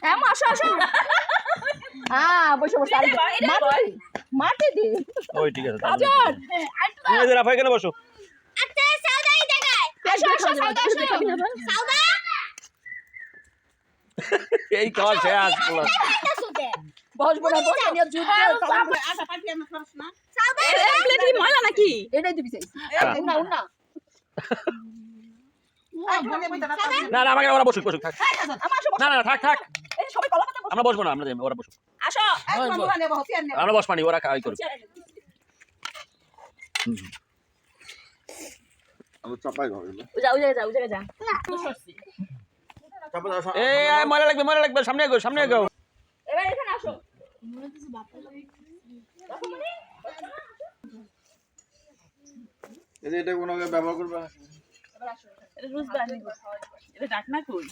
হ্যাঁ আসো আসো হ্যাঁ বসে বসে মাটি দে ওই ঠিক আছে কাজল তুমি এদের রাফা এখানে বসো আচ্ছা সাউদা এই জায়গায় আসো আসো সাউদা আসো সাউদা এই খাওয়া শেষ বলা খাইতাছুতে বসবো না বসে নিয়ে জুত আটা পাটি আমার খরচ না সাউদা এই প্লেটে ময়লা নাকি এটাই দিবি চাই উনা উনা ঘরে বইতা না না না আমাকে ওরা বসুক বসুক থাক আমার আসো না না থাক থাক এই সবাই কলা পাতা আমরা বসবো না আমরা যাই, ওরা বসুক আসো আমরা নেব হসিয়ার নেব আমরা বসবানি ওরা খাই করুক আমি চাপাই ঘরে যাও যা চাপা দাও এই ময়লা লাগবে সামনে এগো এবার এখানে আসো এটা কোনো ব্যবহার করবে এটা রোজ বানি এটা ডাক না কই